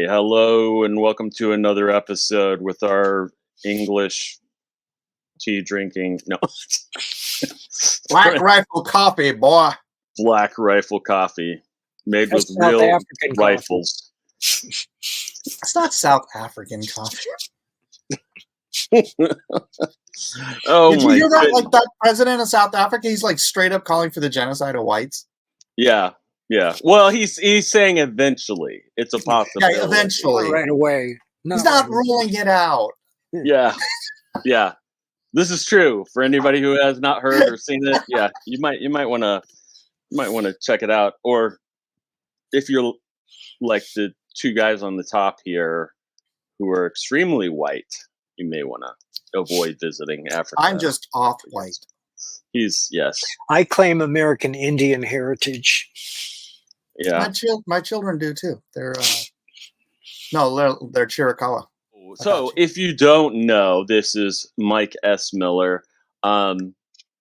Hello and welcome to another episode with our English tea drinking. No. Black Rifle coffee, boy. Black Rifle coffee made That's with South real African rifles. It's not South African coffee. Oh, Did you my hear that? goodness. Like that president of South Africa, he's like straight up calling for the genocide of whites. Yeah. Well, he's saying eventually. It's a possibility. Yeah, eventually. Not right away. He's not ruling it out. Yeah. This is true for anybody who has not heard or seen it. Yeah, you might want to check it out, or if you're like the two guys on the top here who are extremely white, you may want to avoid visiting Africa. I'm just off-white. Yes. I claim American Indian heritage. Yeah. My children do too. They're they're Chiricahua. So if you don't know, this is Mike S. Miller.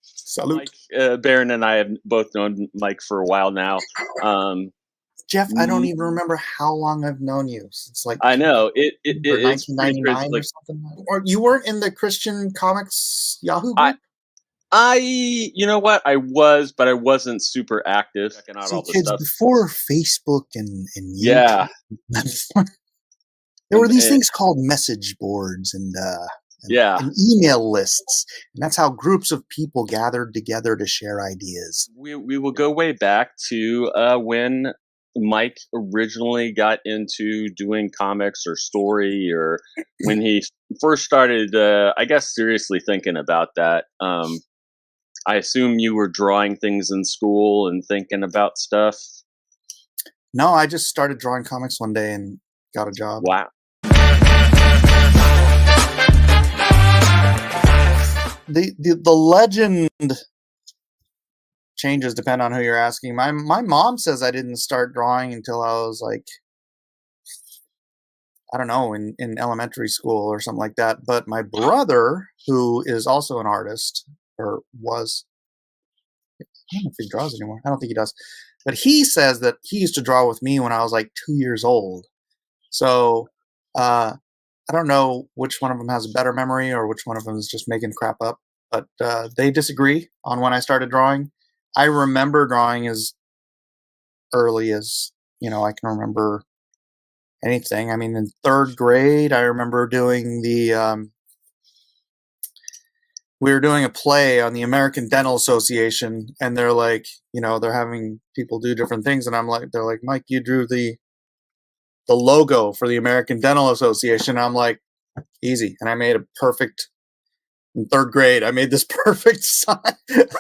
Salute. Mike, Baron and I have both known Mike for a while now. Jeff, I don't even remember how long I've known you. It's like I know it's 1999 like, or something. Or you weren't in the Christian Comics Yahoo group? You know what? I was, but I wasn't super active. Checking out all the kids, stuff before Facebook and YouTube, yeah. There were these things called message boards and email lists. And that's how groups of people gathered together to share ideas. We will go way back to when Mike originally got into doing comics or story, or when he first started, I guess, seriously thinking about that. I assume you were drawing things in school and thinking about stuff. No, I just started drawing comics one day and got a job. Wow. The legend changes depend on who you're asking. My mom says I didn't start drawing until I was like, I don't know, in elementary school or something like that. But my brother, who is also an artist, or was, I don't know if he draws anymore. I don't think he does. But he says that he used to draw with me when I was like 2 years old. So I don't know which one of them has a better memory or which one of them is just making crap up. But they disagree on when I started drawing. I remember drawing as early as, I can remember anything. I mean, in third grade, I remember doing we were doing a play on the American Dental Association, and they're like, they're having people do different things. And they're like, Mike, you drew the logo for the American Dental Association. I'm like, easy. And I made a perfect, in third grade, I made this perfect sign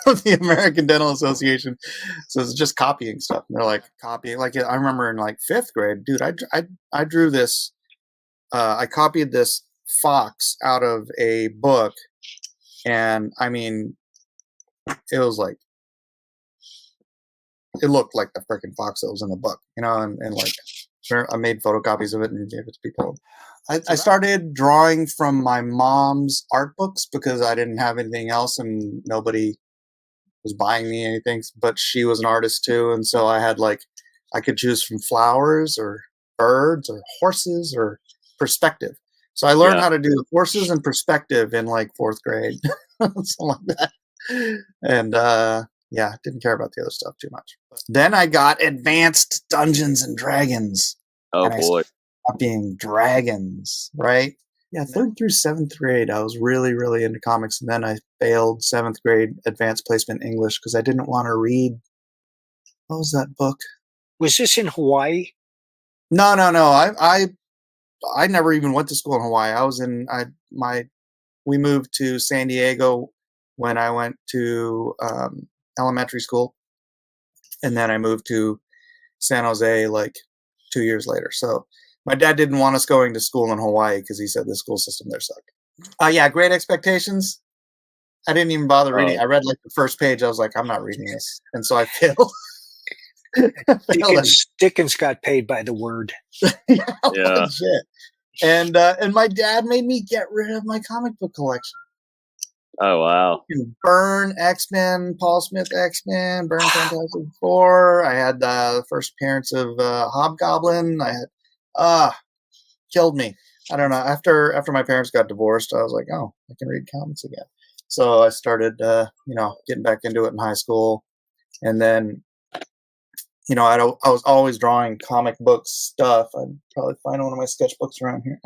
of the American Dental Association. So it's just copying stuff. And they're like, copying. Like, I remember in like fifth grade, dude, I drew this, I copied this fox out of a book. And I mean, it was like, it looked like the freaking fox that was in the book, and like, I made photocopies of it and gave it to people. I started drawing from my mom's art books because I didn't have anything else and nobody was buying me anything, but she was an artist too. And so I had I could choose from flowers or birds or horses or perspective. So I learned how to do horses and perspective in like fourth grade, something like that. And didn't care about the other stuff too much. Then I got Advanced Dungeons and Dragons. Oh boy. Being dragons, right? Yeah, third through seventh grade, I was really, really into comics. And then I failed seventh grade advanced placement English because I didn't want to read. What was that book? Was this in Hawaii? No. I never even went to school in Hawaii. I was we moved to San Diego when I went to elementary school. And then I moved to San Jose like 2 years later. So my dad didn't want us going to school in Hawaii because he said the school system there sucked. Great Expectations. I didn't even bother reading. I read like the first page. I was like, I'm not reading this. And so I failed. Dickens got paid by the word. Yeah. Shit. And my dad made me get rid of my comic book collection. Oh, wow. Burn X-Men, Paul Smith X-Men, Burn Fantastic Four. I had the first appearance of Hobgoblin. I had killed me. I don't know. After my parents got divorced, I was like, oh, I can read comics again. So I started, getting back into it in high school, and then, I was always drawing comic book stuff. I'd probably find one of my sketchbooks around here.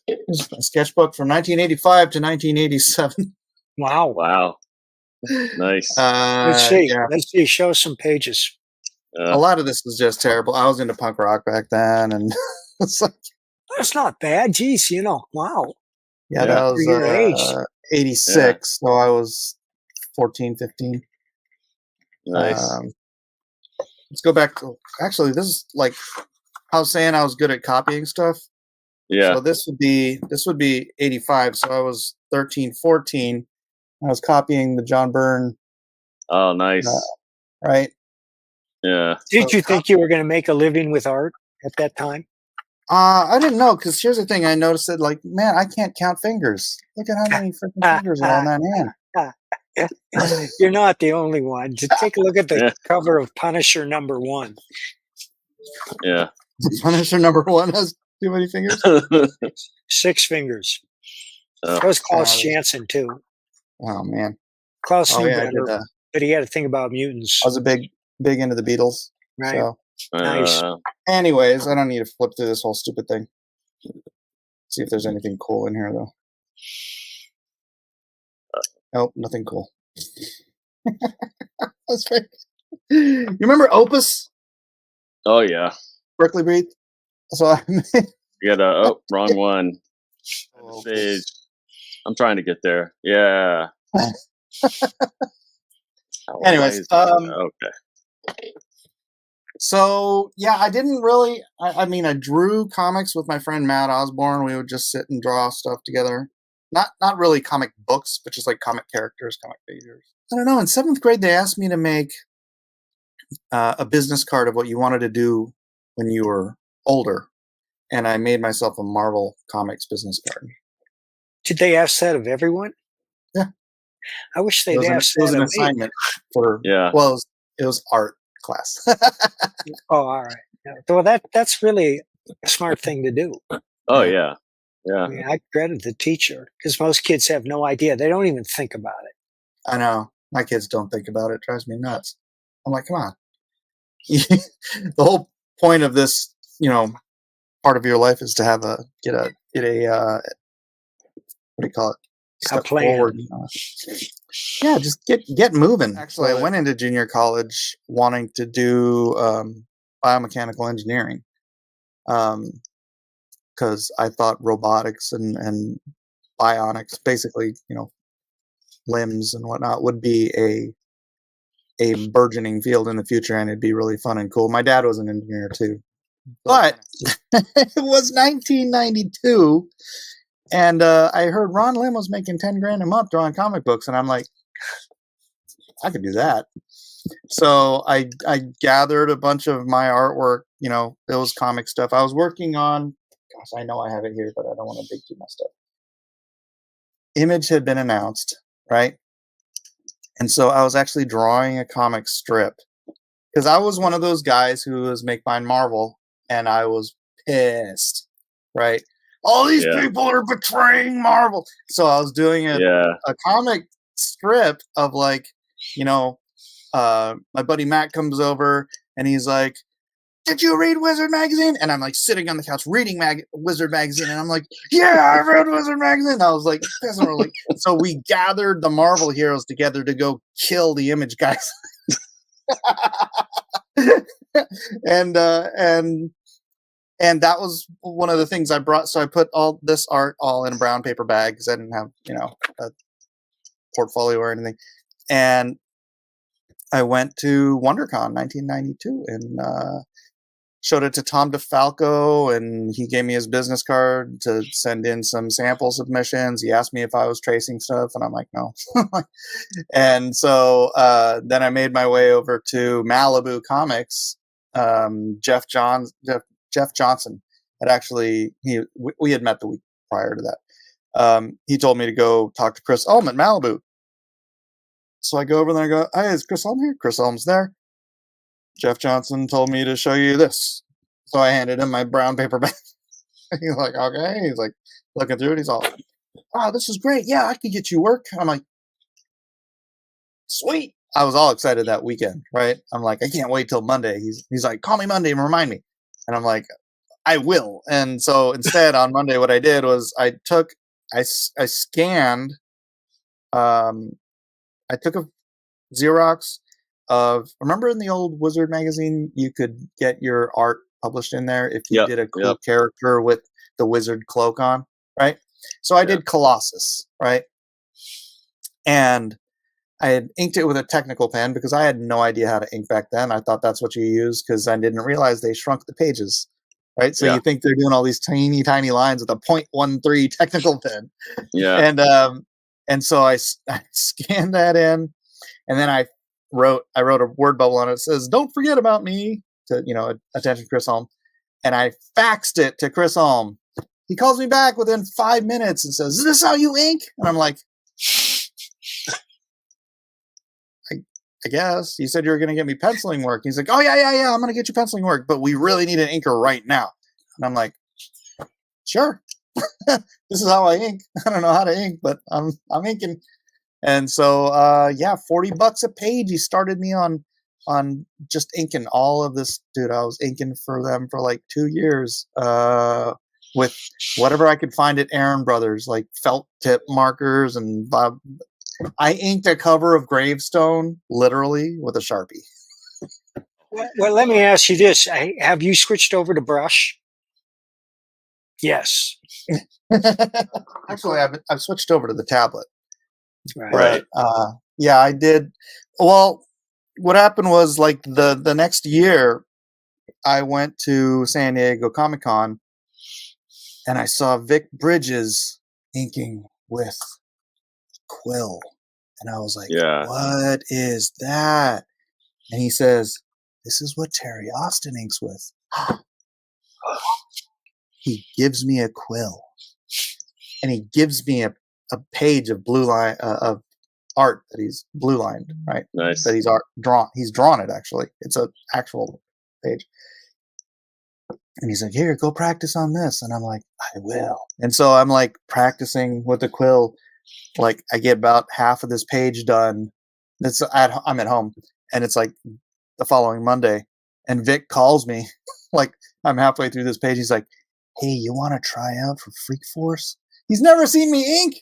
Here's a sketchbook from 1985 to 1987. Wow. Wow. Nice. Let's see. Yeah. Let's see. Show us some pages. A lot of this was just terrible. I was into punk rock back then, and it's like, That's not bad. Geez, wow. yeah, Yeah. that For your age. was 86, so I was 14, 15. Nice. Let's go back to, actually, this is like, I was saying I was good at copying stuff. Yeah. So this would be 85. So I was 13, 14. I was copying the John Byrne, Oh, nice. right? Yeah. Did you think you were going to make a living with art at that time? I didn't know, because here's the thing. I noticed that, like, man, I can't count fingers. Look at how many freaking fingers are on that hand. You're not the only one. Just take a look at the Yeah. cover of Punisher #1. Yeah. Punisher #1 has too many fingers. 6 fingers. Oh. That was Klaus Oh. Janson too. Oh man. Klaus Oh knew yeah, I better, did. but he had to think about mutants. I was a big into the Beatles. Right. So, Nice. anyways, I don't need to flip through this whole stupid thing. See if there's anything cool in here though. Nope, nothing cool. That's right. You remember Opus? Oh yeah. Berkeley Breathe? So I You got wrong one. Page. I'm trying to get there. Yeah. Anyways, okay. So yeah, I didn't really. I mean, I drew comics with my friend Matt Osborne. We would just sit and draw stuff together. Not really comic books, but just like comic characters, comic figures. I don't know. In 7th grade, they asked me to make a business card of what you wanted to do when you were older, and I made myself a Marvel Comics business card. Did they ask that of everyone? Yeah. I wish It they'd was an, asked it was that an of me. assignment for. Yeah. Well, it was art class. Oh, all right. Yeah. Well, that's really a smart thing to do. Oh yeah. Yeah. I mean, I credit the teacher because most kids have no idea. They don't even think about it. I know. My kids don't think about it. It drives me nuts. I'm like, come on. The whole point of this, part of your life is to have get a what do you call it? A plan. Forward. Yeah, just get moving. Actually, I went into junior college wanting to do biomechanical engineering. Because I thought robotics and bionics, basically, limbs and whatnot, would be a burgeoning field in the future, and it'd be really fun and cool. My dad was an engineer too, but it was 1992, and I heard Ron Lim was making 10 grand a month drawing comic books, and I'm like, I could do that. So I gathered a bunch of my artwork. It was comic stuff. I was working on. Gosh, I know I have it here, but I don't want to dig through my stuff. Image had been announced, right? And so I was actually drawing a comic strip because I was one of those guys who was make mine Marvel, and I was pissed, right? All these people are betraying Marvel. So I was doing a comic strip of like, my buddy Matt comes over and he's like, did you read Wizard Magazine? And I'm like sitting on the couch reading Wizard Magazine, and I'm like, yeah, I read Wizard Magazine. And I was like, so we gathered the Marvel heroes together to go kill the Image guys. and that was one of the things I brought. So I put all this art all in a brown paper bag because I didn't have, a portfolio or anything. And I went to WonderCon 1992 and showed it to Tom DeFalco, and he gave me his business card to send in some sample submissions. He asked me if I was tracing stuff, and I'm like, no. And so then I made my way over to Malibu Comics. Jeff Johnson had actually, we had met the week prior to that. He told me to go talk to Chris Ulm at Malibu. So I go over there and I go, hey, is Chris Ulm here? Chris Ulm's there. Jeff Johnson told me to show you this. So I handed him my brown paper bag. He's like, okay. He's like looking through it. He's all, wow, this is great. Yeah, I could get you work. I'm like, sweet. I was all excited that weekend, right? I'm like, I can't wait till Monday. He's like, call me Monday and remind me. And I'm like, I will. And so instead on Monday, what I did was I scanned, I took a Xerox of, remember in the old Wizard magazine, you could get your art published in there if you did a cool character with the wizard cloak on, right? So I did Colossus, right? And I had inked it with a technical pen because I had no idea how to ink back then. I thought that's what you use because I didn't realize they shrunk the pages, right? So you think they're doing all these tiny, tiny lines with a 0.13 technical pen. Yeah. And so I scanned that in, and then I wrote a word bubble on it that says, "Don't forget about me," to, attention Chris Holm. And I faxed it to Chris Holm. He calls me back within 5 minutes and says, "Is this how you ink?" And I'm like, I guess. You said you were going to get me penciling work. He's like, oh, yeah, I'm going to get you penciling work, but we really need an inker right now. And I'm like, sure. This is how I ink. I don't know how to ink, but I'm inking. And so, $40 a page. He started me on just inking all of this. Dude, I was inking for them for like 2 years with whatever I could find at Aaron Brothers, like felt tip markers and I inked a cover of Gravestone literally with a Sharpie. Well, let me ask you this. Have you switched over to brush? Yes. Actually, I've switched over to the tablet. Right. But, yeah, I did. Well, what happened was like the next year I went to San Diego Comic-Con and I saw Vic Bridges inking with quill, and I was like, what is that? And he says, this is what Terry Austin inks with. He gives me a quill, and he gives me a page of blue line of art that he's blue lined, right? Nice. That he's drawn it. Actually, it's an actual page. And he's like, here, go practice on this. And I'm like, I will. And so I'm like practicing with the quill. Like I get about half of this page done. I'm at home, and it's like the following Monday, and Vic calls me like I'm halfway through this page. He's like, hey, you want to try out for Freak Force? He's never seen me ink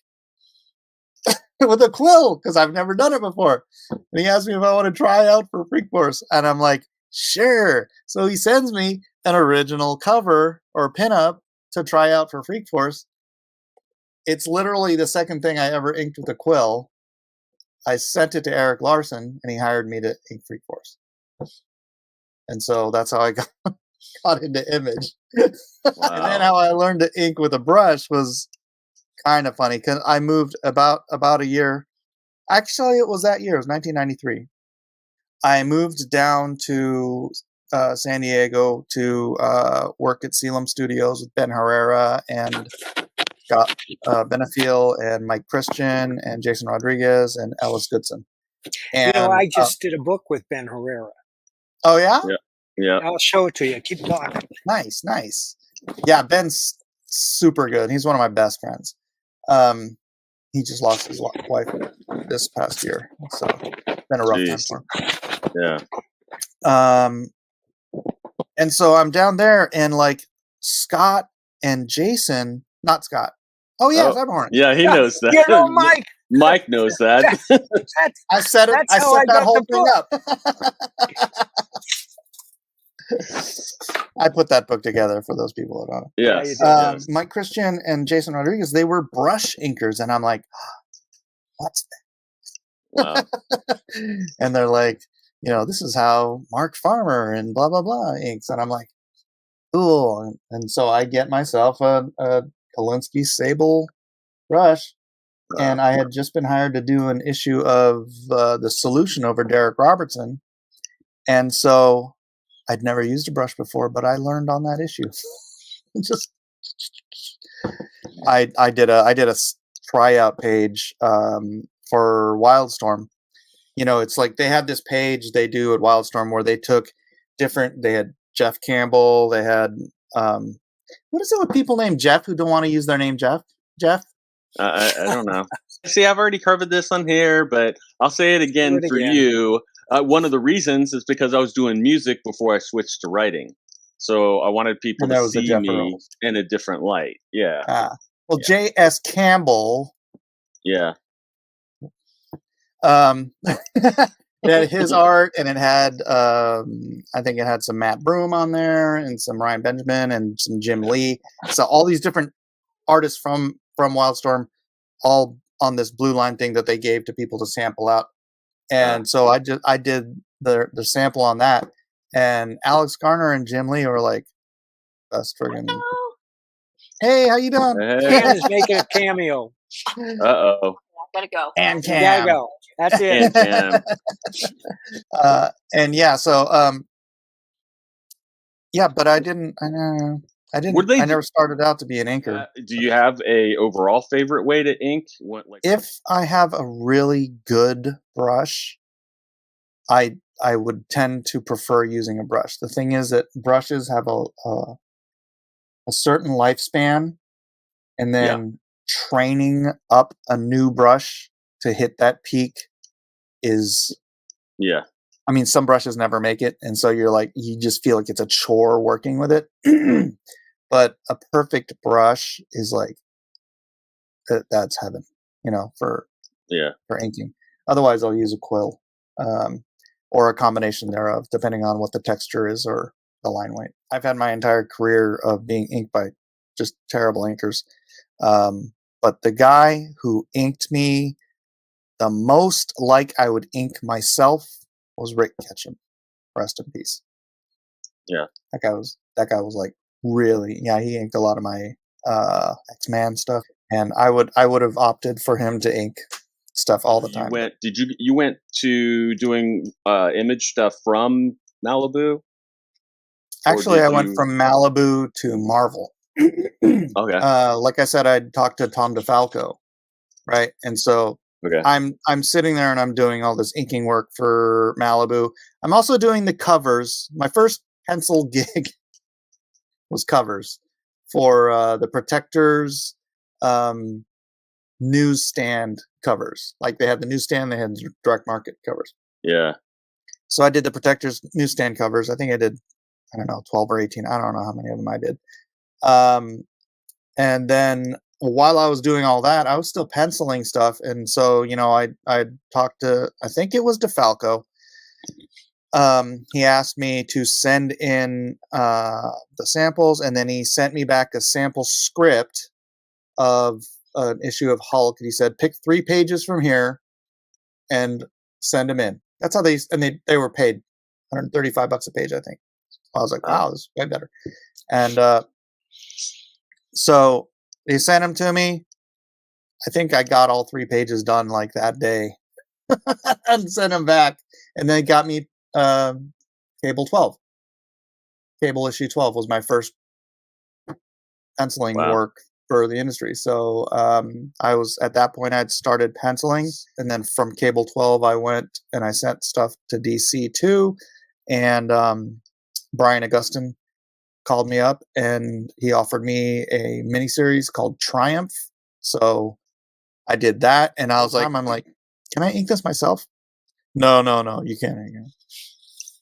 with a quill because I've never done it before. And he asked me if I want to try out for Freak Force, and I'm like, sure. So he sends me an original cover or pinup to try out for Freak Force. It's literally the second thing I ever inked with a quill. I sent it to Eric Larson, and he hired me to ink Freak Force. And so that's how I got into Image. Wow. And then how I learned to ink with a brush was kind of funny because I moved about a year. Actually, it was that year. It was 1993. I moved down to San Diego to work at Selam Studios with Ben Herrera and got Benefiel and Mike Christian and Jason Rodriguez and Ellis Goodson. And I just did a book with Ben Herrera. Oh yeah? Yeah. I'll show it to you. Keep talking. Nice. Yeah, Ben's super good. He's one of my best friends. He just lost his wife this past year, so it's been a rough time for him. Yeah. And so I'm down there, and like Scott and Jason, not Scott. Oh yeah, Cyberhorn. Yeah, he knows that. You know, Mike. Mike knows that. I set it. I set that whole thing up. I put that book together for those people that don't know. Yes. Mike Christian and Jason Rodriguez, they were brush inkers, and I'm like, what's that? Wow. And they're like, this is how Mark Farmer and blah blah blah inks, and I'm like, cool. And so I get myself a Kolinsky Sable brush, and I had just been hired to do an issue of The Solution over Derek Robertson, and so I'd never used a brush before, but I learned on that issue. Just I did a tryout page for Wildstorm. It's like they had this page they do at Wildstorm where they had Jeff Campbell. They had what is it with people named Jeff who don't want to use their name Jeff? Jeff? I don't know. See, I've already covered this on here, but I'll say it again for you. One of the reasons is because I was doing music before I switched to writing. So I wanted people to see me in a different light. Yeah. Well, yeah. J.S. Campbell. Yeah. It had his art, and it had, I think it had some Matt Broom on there, and some Ryan Benjamin, and some Jim Lee. So all these different artists from Wildstorm, all on this blue line thing that they gave to people to sample out. And so I did the sample on that, and Alex Garner and Jim Lee were like, best friggin'. Hey, how you doing? Cam is making a cameo. Uh-oh. Gotta go. And Cam. Gotta go. That's it. And Cam. And yeah, so yeah, but I never started out to be an inker. Do you have a overall favorite way to ink? If I have a really good brush, I would tend to prefer using a brush. The thing is that brushes have a certain lifespan, and then training up a new brush to hit that peak is I mean, some brushes never make it, and so you just feel like it's a chore working with it. But a perfect brush is like that's heaven, for inking. Otherwise, I'll use a quill or a combination thereof, depending on what the texture is or the line weight. I've had my entire career of being inked by just terrible inkers. But the guy who inked me the most like I would ink myself was Rick Ketchum. Rest in peace. Yeah. That guy was like really, he inked a lot of my X-Man stuff. And I would have opted for him to ink stuff all the time. You went to doing image stuff from Malibu? Actually, I went from Malibu to Marvel. Okay. Like I said, I talked to Tom DeFalco, right? And so I'm sitting there and I'm doing all this inking work for Malibu. I'm also doing the covers. My first pencil gig was covers for the Protectors newsstand covers. Like they had the newsstand, they had direct market covers. Yeah. So I did the Protectors newsstand covers. I think I did, 12 or 18. I don't know how many of them I did. And then while I was doing all that, I was still penciling stuff. And so, I talked to, I think it was DeFalco. He asked me to send in the samples, and then he sent me back a sample script of an issue of Hulk. He said, pick 3 pages from here and send them in. That's how they were paid $135 a page, I think. I was like, wow, this is way better. And so they sent them to me. I think I got all 3 pages done like that day and sent them back. And then it got me Cable 12. Cable issue 12 was my first penciling work for the industry. So I was, at that point, I'd started penciling. And then from Cable 12, I went and I sent stuff to DC too. And Brian Augustin called me up and he offered me a miniseries called Triumph. So I did that, and I was like, I'm like, can I ink this myself? No, you can't.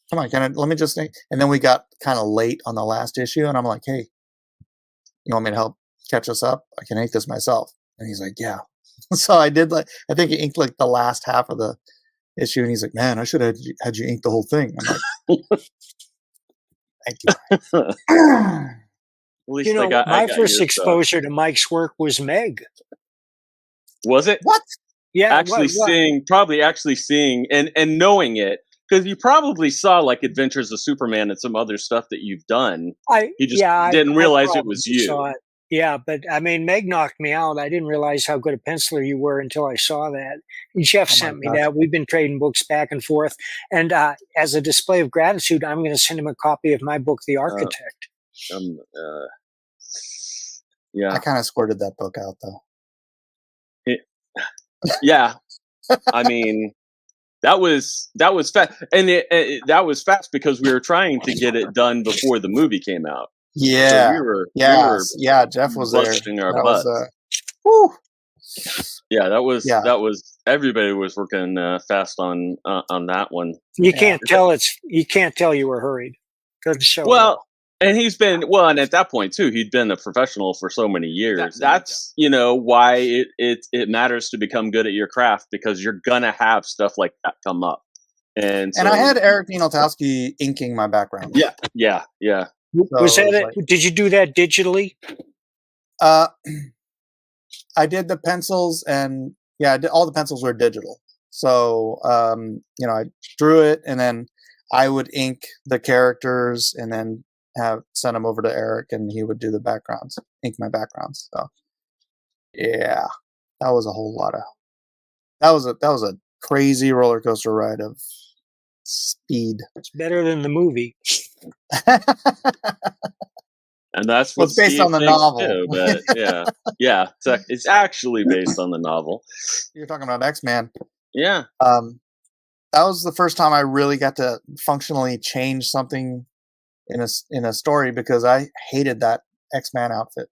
Come on, let me just ink. And then we got kind of late on the last issue, and I'm like, hey, you want me to help catch us up? I can ink this myself. And he's like, yeah. So I did, I think he inked like the last half of the issue, and he's like, man, I should have had you ink the whole thing. I'm like, thank you. My first exposure to Mike's work was Meg. Was it? What? Yeah. Probably actually seeing and knowing it, because you probably saw like Adventures of Superman and some other stuff that you've done. You just didn't realize it was you. Saw it. Yeah, but I mean, Meg knocked me out. I didn't realize how good a penciler you were until I saw that. Jeff sent me that. We've been trading books back and forth. And as a display of gratitude, I'm going to send him a copy of my book, The Architect. Yeah. I kind of squirted that book out, though. Yeah. I mean, that was fast, and that was fast because we were trying to get it done before the movie came out. Yeah, So we were Jeff was there. busting our That butts. was, whew. Yeah, that was everybody was working fast on that one. You can't tell you were hurried. Doesn't show. Well, and and at that point too, he'd been a professional for so many years. That's why it matters to become good at your craft, because you're gonna have stuff like that come up. And I had Eric Nienotowski inking my background. Yeah. Was that it? Did you do that digitally? I did the pencils, and all the pencils were digital. So I drew it, and then I would ink the characters, and then send them over to Eric, and he would do the backgrounds, ink my backgrounds. So yeah, that was a whole lot of that was a crazy roller coaster ride of speed. It's better than the movie. And that's what's based on the novel. Too, but yeah, it's actually based on the novel. You're talking about X-Man. Yeah. That was the first time I really got to functionally change something in a story, because I hated that X-Man outfit.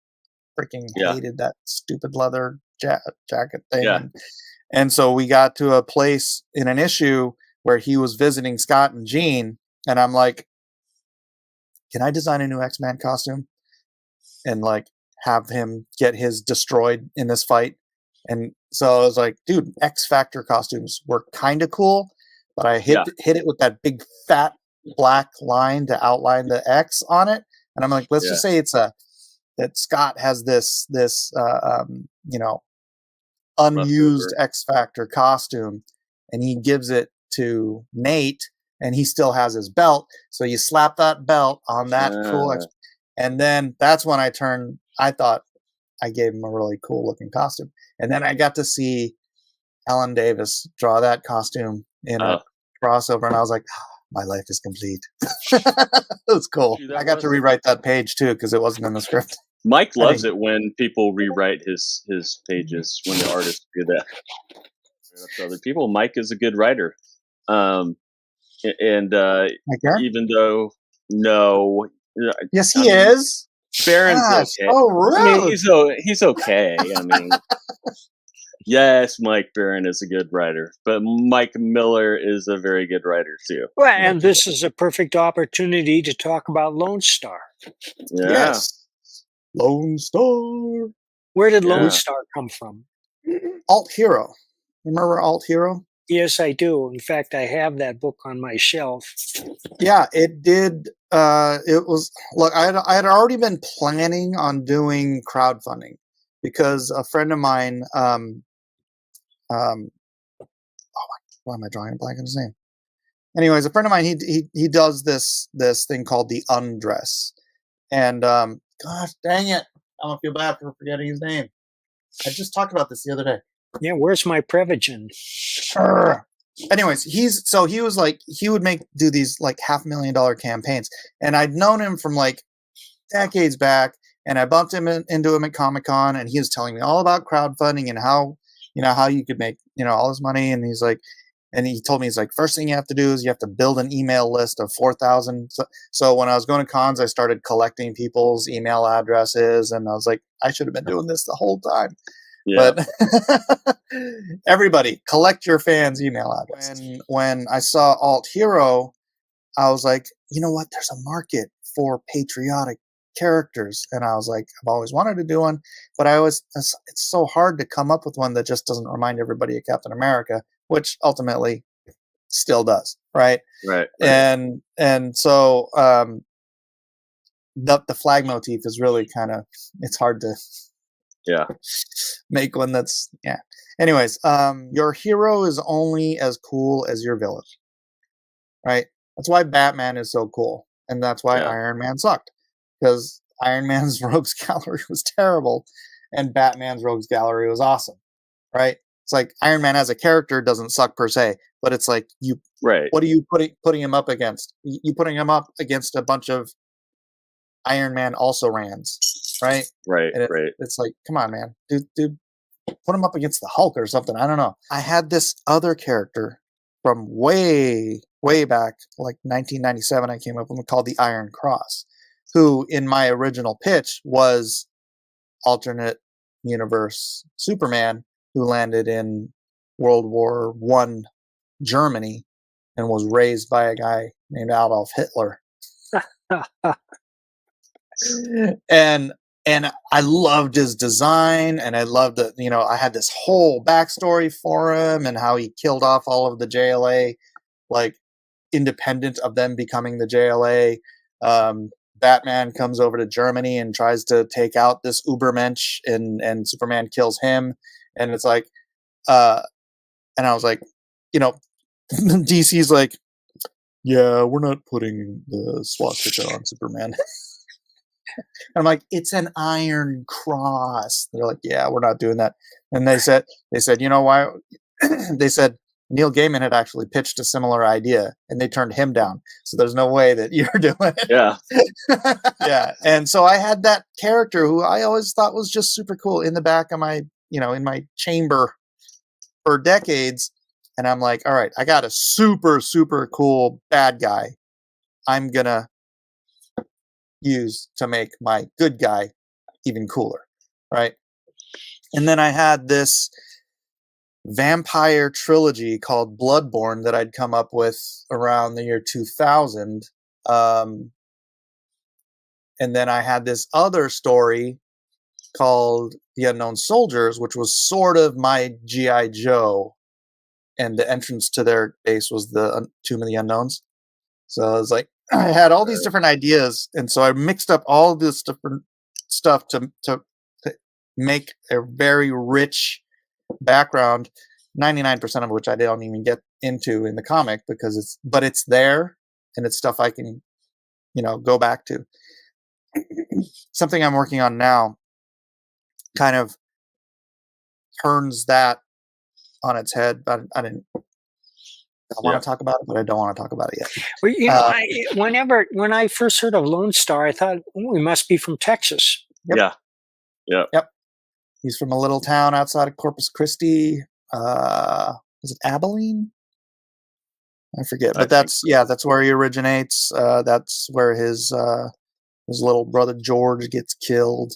Freaking hated that stupid leather jacket thing. Yeah. And so we got to a place in an issue where he was visiting Scott and Jean, and I'm like, can I design a new X-Man costume and like have him get his destroyed in this fight? And so I was like, dude, X Factor costumes were kind of cool, but I hit it with that big fat black line to outline the X on it. And I'm like, let's just say that Scott has this unused X Factor costume, and he gives it to Nate, and he still has his belt. So you slap that belt on that cool and then that's when I thought I gave him a really cool looking costume. And then I got to see Alan Davis draw that costume in a crossover, and I was like, my life is complete. It was cool. I got to rewrite that page too, because it wasn't in the script. Mike loves it when people rewrite his pages, when the artists do that. To other people, Mike is a good writer. Even though yes, he is. Baron's okay. Oh, rude. I mean, he's okay. I mean, yes, Mike Baron is a good writer, but Mike Miller is a very good writer too. Well, and this is a perfect opportunity to talk about Lone Star. Yeah. Yes, Lone Star. Where did Lone Star come from? Alt Hero. Remember Alt Hero? Yes, I do. In fact, I have that book on my shelf. Yeah, it did. It was, look, I had already been planning on doing crowdfunding, because a friend of mine, why am I drawing a blank on his name? Anyways, a friend of mine, he does this thing called the Undress, and gosh dang it, I don't feel bad for forgetting his name. I just talked about this the other day. Yeah, where's my Prevagen? Anyways, he was like, he would do these like $500,000 campaigns, and I'd known him from like decades back, and I bumped him into him at Comic-Con, and he was telling me all about crowdfunding and how you could make all this money, and he's like, and he told me, he's like, first thing you have to do is you have to build an email list of 4,000. So when I was going to cons, I started collecting people's email addresses, and I was like, I should have been doing this the whole time. Yeah. But everybody, collect your fans' email address. When I saw Alt Hero, I was like, you know what? There's a market for patriotic characters, and I was like, I've always wanted to do one, but it's so hard to come up with one that just doesn't remind everybody of Captain America, which ultimately still does, right? Right. And so the flag motif is really kind of, it's hard to make one that's anyways, your hero is only as cool as your villain, right? That's why Batman is so cool, and that's why Iron Man sucked, because Iron Man's rogues gallery was terrible and Batman's rogues gallery was awesome, right? It's like Iron Man as a character doesn't suck per se, but it's like what are you putting him up against? You putting him up against a bunch of Iron Man also rans, right? Right. It's like, come on, man, dude, put him up against the Hulk or something. I don't know. I had this other character from way back, like 1997. I came up with one called the Iron Cross, who in my original pitch was alternate universe Superman who landed in World War One Germany and was raised by a guy named Adolf Hitler. and I loved his design, and I loved that, you know, I had this whole backstory for him and how he killed off all of the JLA, like independent of them becoming the JLA. Batman comes over to Germany and tries to take out this Ubermensch, and Superman kills him. And it's like, and I was like, you know, DC's like, yeah, we're not putting the swastika on Superman. I'm like, it's an iron cross. They're like, yeah, we're not doing that. And they said, you know why? They said Neil Gaiman had actually pitched a similar idea, and they turned him down. So there's no way that you're doing it. Yeah. Yeah. And so I had that character who I always thought was just super cool in the back of my, you know, in my chamber for decades. And I'm like, all right, I got a super, super cool bad guy I'm going to use to make my good guy even cooler. Right. And then I had this vampire trilogy called Bloodborne that I'd come up with around the year 2000. And then I had this other story called The Unknown Soldiers, which was sort of my G.I. Joe. And the entrance to their base was the Tomb of the Unknowns. So I was like, I had all these different ideas. And so I mixed up all this different stuff to make a very rich background, 99% of which I don't even get into in the comic because it's there, and it's stuff I can, you know, go back to. Something I'm working on now kind of turns that on its head, but I want to talk about it, but I don't want to talk about it yet. Well, you know, when I first heard of Lone Star, I thought, oh, he must be from Texas. Yep. Yep. He's from a little town outside of Corpus Christi. Was it Abilene? I forget, but that's where he originates. That's where his little brother George gets killed.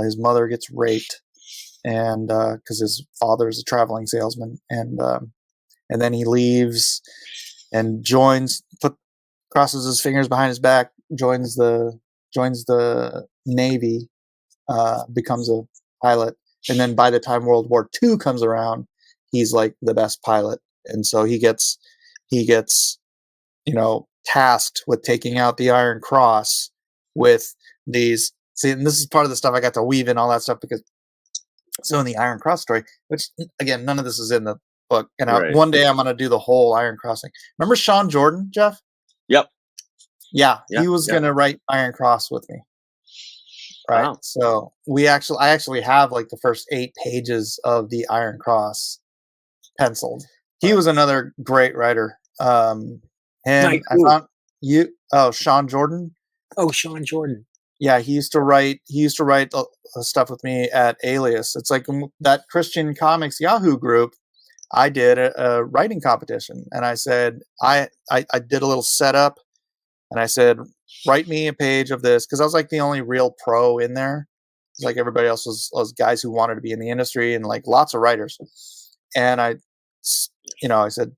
His mother gets raped, and because his father is a traveling salesman, and then he leaves and crosses his fingers behind his back, joins the Navy, becomes a pilot, and then by the time World War II comes around, he's like the best pilot, and so he gets you know, tasked with taking out the Iron Cross with these. See, and this is part of the stuff I got to weave in all that stuff because so in the Iron Cross story, which again, none of this is in the book, and one day I'm going to do the whole Iron Cross thing. Remember Sean Jordan, Jeff? Yep. Yeah, he was going to write Iron Cross with me. Right. Wow. So I actually have like the first 8 pages of the Iron Cross penciled. He was another great writer. Sean Jordan. Oh, Sean Jordan. Yeah, he used to write stuff with me at Alias. It's like that Christian Comics Yahoo group. I did a writing competition, and I said I did a little setup, and I said, write me a page of this, because I was like the only real pro in there. Like everybody else was guys who wanted to be in the industry, and like lots of writers. And I said,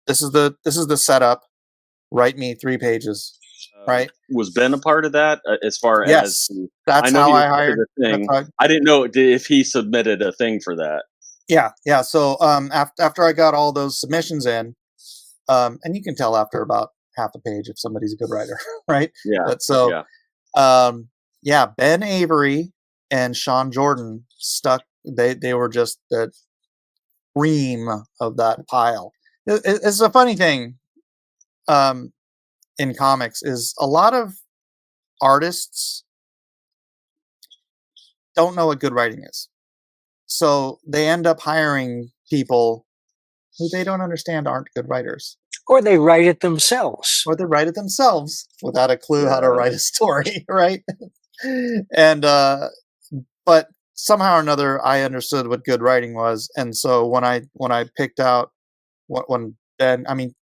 this is the setup. Write me 3 pages. Right? Was Ben a part of that? As far as that's how I hired the thing. I didn't know if he submitted a thing for that. Yeah. So after I got all those submissions in, and you can tell after about half a page if somebody's a good writer, right? Yeah. But so, Ben Avery and Sean Jordan stuck. They were just the cream of that pile. It's a funny thing. In comics is a lot of artists don't know what good writing is. So they end up hiring people who they don't understand aren't good writers. Or they write it themselves. Without a clue how to write a story, right? And but somehow or another I understood what good writing was. And so when I picked out when Ben, I mean,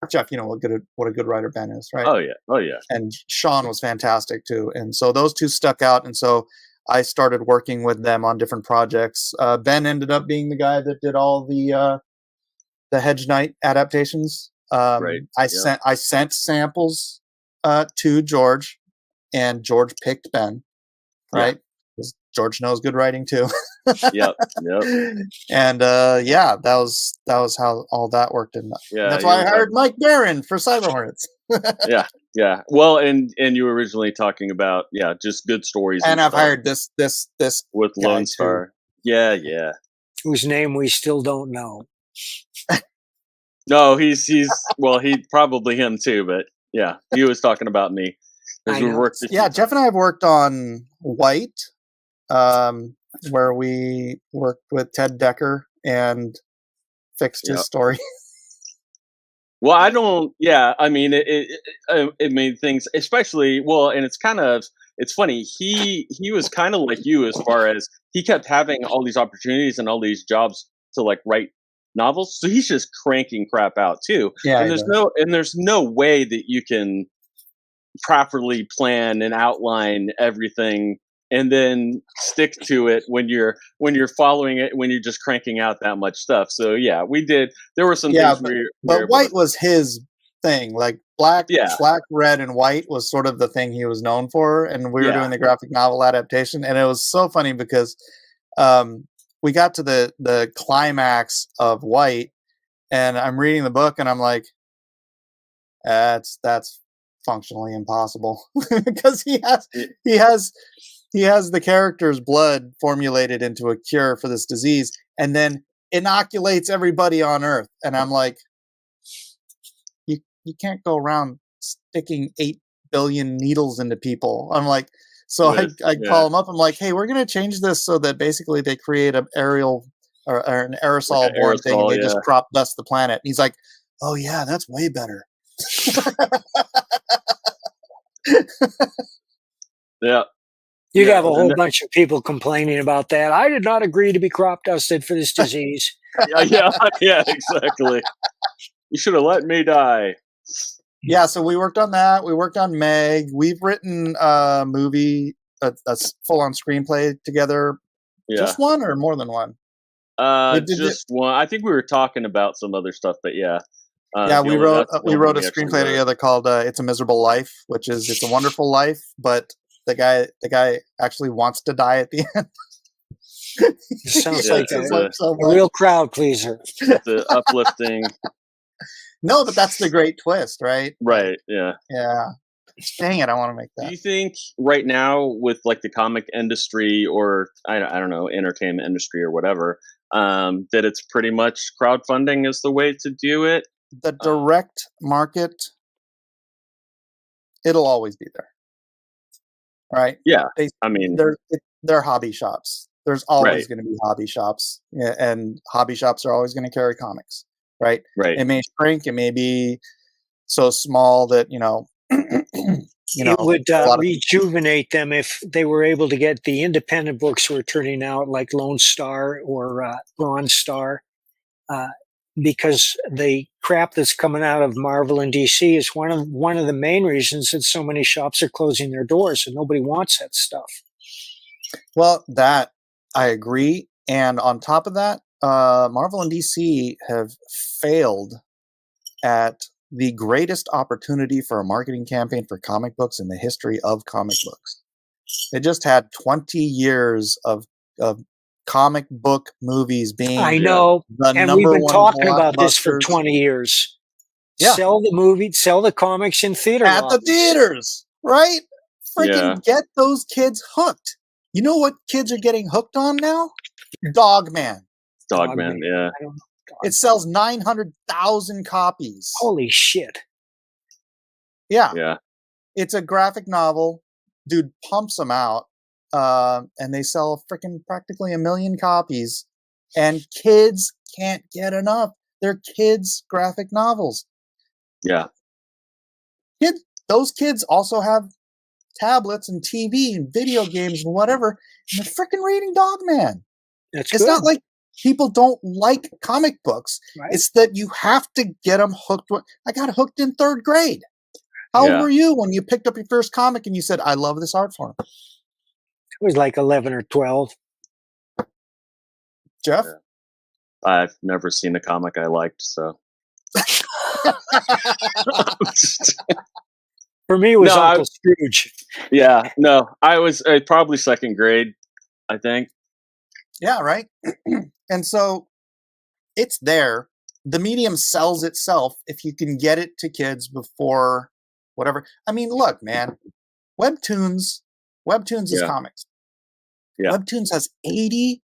Jeff, you know what a good writer Ben is, right? Oh yeah. And Sean was fantastic too. And so those two stuck out. And so I started working with them on different projects. Ben ended up being the guy that did all the Hedge Knight adaptations. Right. I sent samples to George, and George picked Ben, right? Because George knows good writing too. Yep. And that was how all that worked. And that's why I hired Mike Baron for Cyber Hornets. Yeah. Well, and you were originally talking about just good stories, and I've hired this with Lone Star. Too. Yeah. Whose name we still don't know. No, he's probably him too, but yeah, he was talking about me. Jeff and I have worked on White, where we worked with Ted Decker and fixed his story. Well, I don't. Yeah, I mean, it made things, especially and it's funny. He was kind of like you as far as he kept having all these opportunities and all these jobs to like write novels, so he's just cranking crap out too. Yeah, and there's no way that you can properly plan and outline everything and then stick to it when you're following it, when you're just cranking out that much stuff. So yeah, we did. There were some things but White was his thing. Like black, red, and white was sort of the thing he was known for. And we were doing the graphic novel adaptation, and it was so funny because we got to the climax of White, and I'm reading the book, and I'm like, that's functionally impossible because he has the character's blood formulated into a cure for this disease, and then inoculates everybody on Earth. And I'm like, you can't go around sticking 8 billion needles into people. I'm like, so I call him up. I'm like, hey, we're going to change this so that basically they create an aerial or an aerosol borne thing. And they just crop dust the planet. And he's like, oh yeah, that's way better. Yeah. You'd have a whole bunch of people complaining about that. I did not agree to be crop dusted for this disease. yeah, exactly. You should have let me die. Yeah, so we worked on that. We worked on Meg. We've written a movie, a full-on screenplay together. Yeah. Just one or more than one? Just one. I think we were talking about some other stuff, but yeah. We wrote a screenplay together called "It's a Miserable Life," which is it's a wonderful life, but the guy actually wants to die at the end. It sounds like a real crowd pleaser. The uplifting. No, but that's the great twist, right? Right. Yeah. Yeah. Dang it! I want to make that. Do you think right now with like the comic industry or I don't know, entertainment industry or whatever, that it's pretty much crowdfunding is the way to do it? The direct market, it'll always be there, right? Yeah, they're hobby shops. There's always going to be hobby shops, and hobby shops are always going to carry comics, right? Right. It may shrink. It may be so small that it would rejuvenate them if they were able to get the independent books we're turning out, like Lone Star or Bronze Star. Because the crap that's coming out of Marvel and DC is one of the main reasons that so many shops are closing their doors and nobody wants that stuff. Well, that I agree. And on top of that, Marvel and DC have failed at the greatest opportunity for a marketing campaign for comic books in the history of comic books. They just had 20 years of comic book movies being the and we've been talking about this for 20 years. Yeah. Sell the movie, sell the comics in theater at the theaters, right? Freaking get those kids hooked. You know what kids are getting hooked on now? Dogman. Dogman, yeah. It sells 900,000 copies. Holy shit. Yeah. Yeah. It's a graphic novel. Dude pumps them out. And they sell freaking practically 1 million copies, and kids can't get enough. They're kids' graphic novels. Yeah. Those kids also have tablets and TV and video games and whatever, and they're freaking reading Dogman. It's not like people don't like comic books. Right. It's that you have to get them hooked. I got hooked in 3rd grade. How old were you when you picked up your first comic and you said, I love this art form? It was like 11 or 12. Jeff? I've never seen a comic I liked, so. For me, it was No, Uncle Scrooge. Yeah, no, I was probably 2nd grade, I think. Yeah, right. And so it's there. The medium sells itself if you can get it to kids before whatever. I mean, look, man, Webtoons is comics. Yeah. Webtoons has 80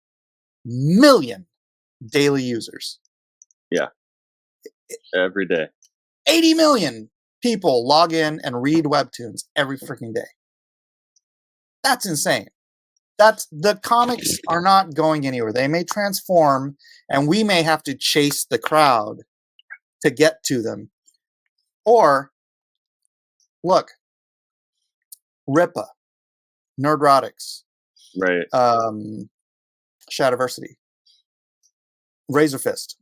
million daily users. Yeah. Every day. 80 million people log in and read Webtoons every freaking day. That's insane. The comics are not going anywhere. They may transform, and we may have to chase the crowd to get to them. Or, look, Rippa, Nerdrotics, Right. Shadiversity, Razor Fist.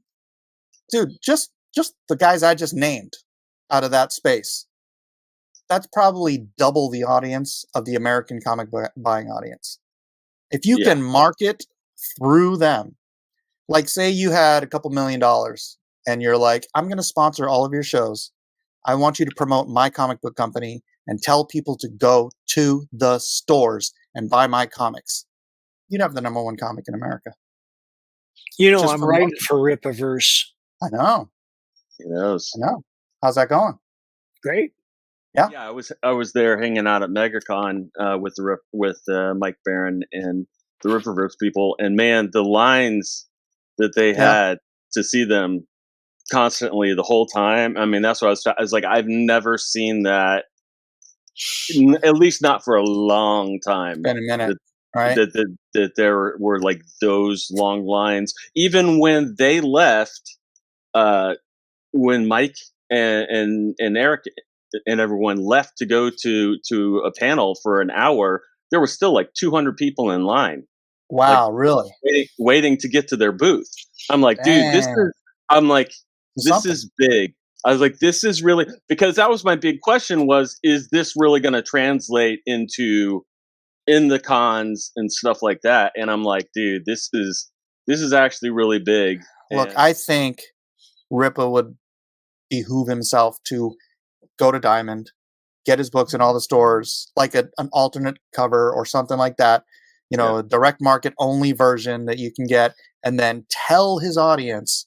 Dude, just the guys I just named out of that space. That's probably double the audience of the American comic buying audience. If you can market through them, like say you had a couple $1 million and you're like, I'm going to sponsor all of your shows. I want you to promote my comic book company and tell people to go to the stores and buy my comics. You'd have the #1 comic in America. You know, Just I'm for writing marketing. for Rippaverse. I know. He knows. I know. How's that going? Great. Yeah. Yeah, I was there hanging out at MegaCon with Mike Barron and the Riververse people, and man, the lines that they had to see them constantly the whole time. I mean, that's what I was like, I've never seen that, at least not for a long time. Been a minute, right? That there were like those long lines, even when they left. When Mike and Eric and everyone left to go to a panel for an hour, there were still like 200 people in line. Wow, like, really? Waiting to get to their booth. I'm like, dude, this is big. I was like, this is really, because that was my big question was, is this really going to translate in the cons and stuff like that? And I'm like, dude, this is actually really big. Look, I think Rippa would behoove himself to go to Diamond, get his books in all the stores, like an alternate cover or something like that, a direct market only version that you can get, and then tell his audience,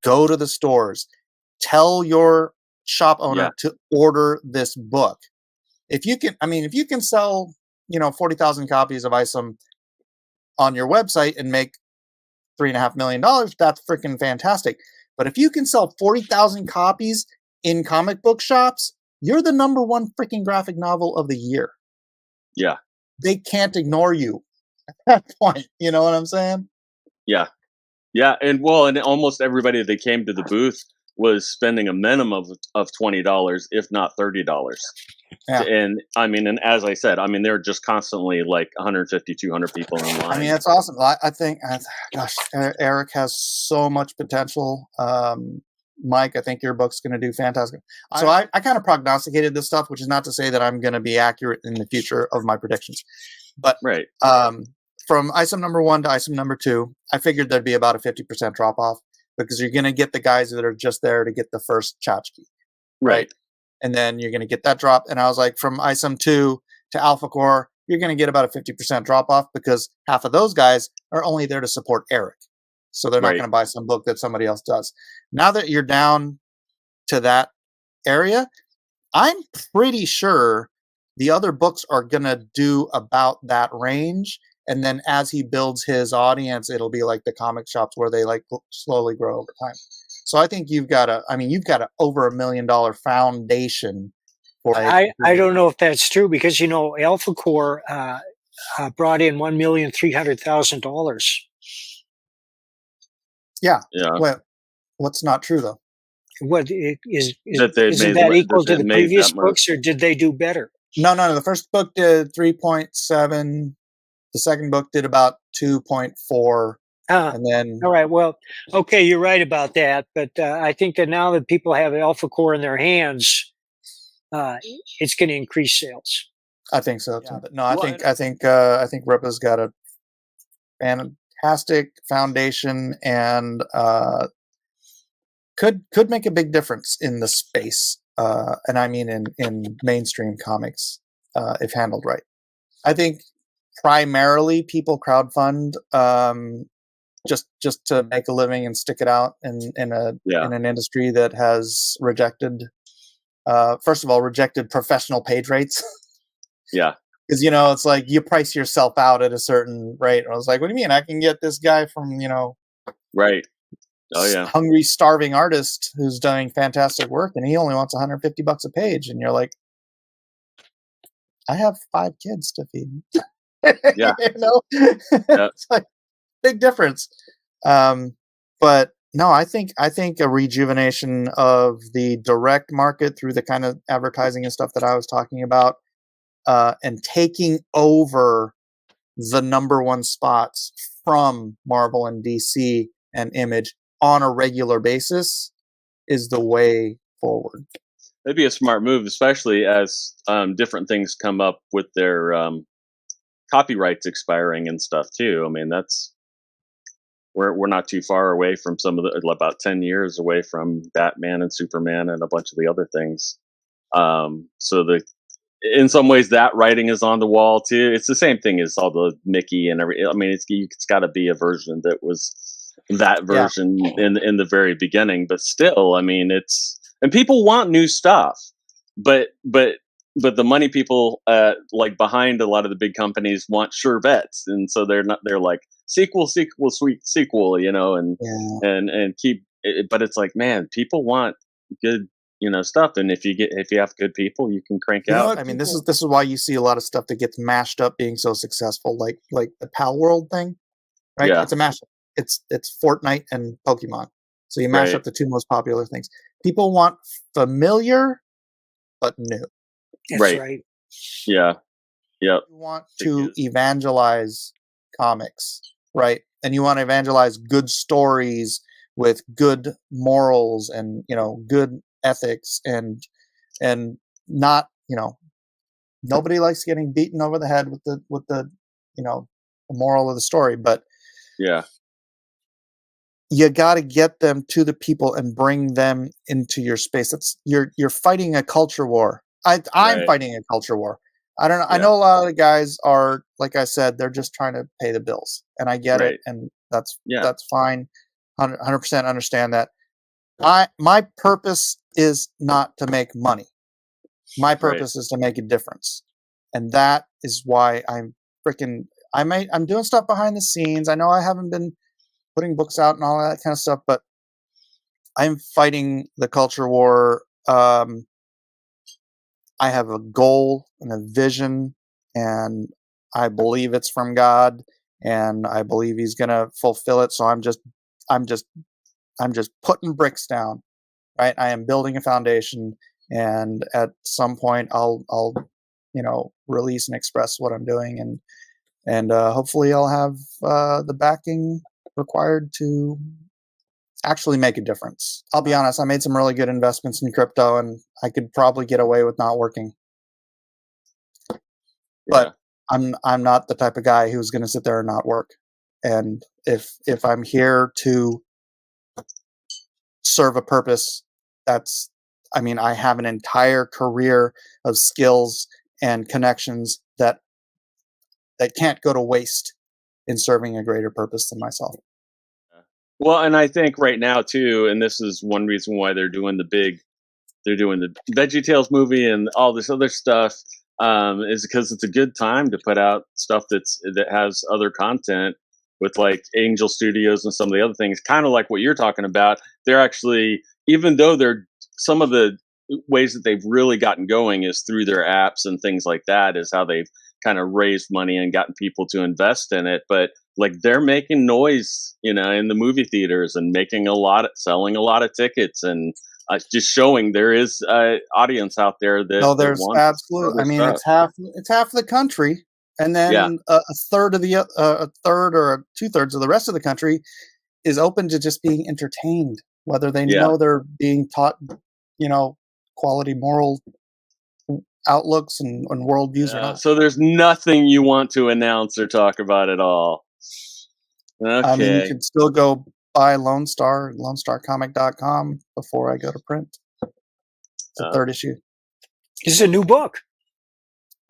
go to the stores, tell your shop owner to order this book. If you can sell, 40,000 copies of Isom on your website and make $3.5 million, that's freaking fantastic. But if you can sell 40,000 copies in comic book shops, you're the #1 freaking graphic novel of the year. Yeah. They can't ignore you at that point. You know what I'm saying? Yeah. Yeah. And almost everybody that came to the booth was spending a minimum of $20, if not $30. Yeah. And I mean, and as I said, they're just constantly like 150, 200 people in line. I mean, that's awesome. I think, gosh, Eric has so much potential. Mike, I think your book's going to do fantastic. So I kind of prognosticated this stuff, which is not to say that I'm going to be accurate in the future of my predictions. But right. From Isom #1 to Isom #2, I figured there'd be about a 50% drop off because you're going to get the guys that are just there to get the first tchotchke. Right. And then you're going to get that drop. And I was like, from Isom 2 to Alpha Core, you're going to get about a 50% drop off because half of those guys are only there to support Eric. So they're not going to buy some book that somebody else does. Now that you're down to that area, I'm pretty sure the other books are going to do about that range. And then as he builds his audience, it'll be like the comic shops where they like slowly grow over time. So I think you've got over $1 million foundation. I don't know if that's true because, Alpha Core brought in $1,300,000. Yeah. Yeah. Well, what's not true though? What isn't made that equal to they the made previous that much. books, or did they do better? No. The first book did 3.7. The second book did about 2.4, And then, all right, well, okay, you're right about that, but I think that now that people have Alpha Core in their hands, it's going to increase sales. I think so too. But no, Well, I think Rippa's got a fantastic foundation and could make a big difference in the space. And I mean in mainstream comics, if handled right. I think primarily people crowdfund just to make a living and stick it out in an industry that has rejected, first of all, rejected professional page rates. Yeah. Because, it's like you price yourself out at a certain rate. I was like, what do you mean? I can get this guy from, right. Oh, yeah. hungry, starving artist who's doing fantastic work, and he only wants $150 a page. And you're like, I have 5 kids to feed. Yeah. It's like big difference. But no, I think a rejuvenation of the direct market through the kind of advertising and stuff that I was talking about, and taking over the number 1 spots from Marvel and DC and Image on a regular basis is the way forward. That'd be a smart move, especially as different things come up with their copyrights expiring and stuff too. I mean, we're not too far away from some of the, about 10 years away from Batman and Superman and a bunch of the other things. So in some ways that writing is on the wall too. It's the same thing as all the Mickey and every. I mean, it's got to be a version that was that version in the very beginning, but still, I mean, and people want new stuff, but the money people like behind a lot of the big companies want sure bets, and so they're like sequel, sweet sequel, and keep it, but it's like, man, people want good stuff, and if you have good people, you can crank out. I mean, this is why you see a lot of stuff that gets mashed up being so successful, like the Pal World thing, right? Yeah. It's a mashup. It's Fortnite and Pokemon. So you mash up the 2 most popular things. People want familiar but new. That's right. Yeah. Yep. You want to evangelize comics, right? And you want to evangelize good stories with good morals and good ethics and not nobody likes getting beaten over the head with the the moral of the story, but you got to get them to the people and bring them into your space. You're fighting a culture war. I'm fighting a culture war. I don't know. I know a lot of the guys are, like I said, they're just trying to pay the bills, and I get it, and that's fine. 100% understand that. My purpose is not to make money. My purpose is to make a difference, and that is why I'm doing stuff behind the scenes. I know I haven't been putting books out and all that kind of stuff, but I'm fighting the culture war. I have a goal and a vision, and I believe it's from God, and I believe He's going to fulfill it. So I'm just putting bricks down, right? I am building a foundation, and at some point I'll release and express what I'm doing, and hopefully I'll have the backing required to actually make a difference. I'll be honest, I made some really good investments in crypto, and I could probably get away with not working. But I'm not the type of guy who's going to sit there and not work. And if I'm here to serve a purpose, I have an entire career of skills and connections that can't go to waste in serving a greater purpose than myself. Well, and I think right now too, and this is one reason why they're doing the VeggieTales movie and all this other stuff, is because it's a good time to put out stuff that has other content with like Angel Studios and some of the other things, kind of like what you're talking about. They're actually, even though some of the ways that they've really gotten going is through their apps and things like that, is how they've kind of raised money and gotten people to invest in it. But like, they're making noise, in the movie theaters and selling a lot of tickets, and just showing there is an audience out there that. No, there's absolutely. I mean, it's half the country, And then a third of a third or 2/3 of the rest of the country is open to just being entertained, whether they know they're being taught, quality moral outlooks and worldviews or not. So there's nothing you want to announce or talk about at all. Okay. I mean, you could still go buy Lone Star, LoneStarComic.com before I go to print. It's the third issue. This is a new book.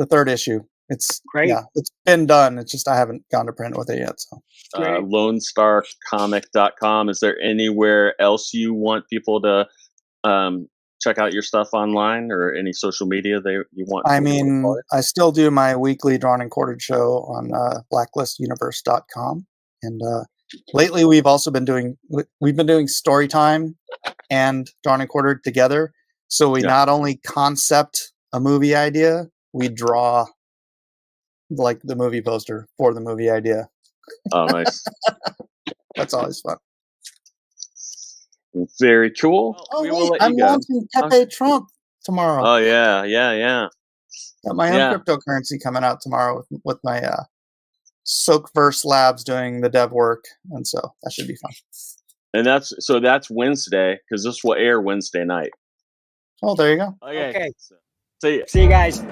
The third issue. It's great. Yeah, it's been done. It's just I haven't gone to print with it yet. So LoneStarComic.com. Is there anywhere else you want people to check out your stuff online, or any social media you want? I mean, I still do my weekly Drawn and Quartered show on blacklistuniverse.com, and lately we've been doing story time and Drawn and Quartered together. So we not only concept a movie idea, we draw like the movie poster for the movie idea. Oh, nice. That's always fun. Very cool. I'm launching Pepe Trump tomorrow. Oh, yeah. Got my own cryptocurrency coming out tomorrow with my Soakverse Labs doing the dev work, and so that should be fun. And that's Wednesday, because this will air Wednesday night. Oh, there you go. Okay. Okay. See ya. See you guys.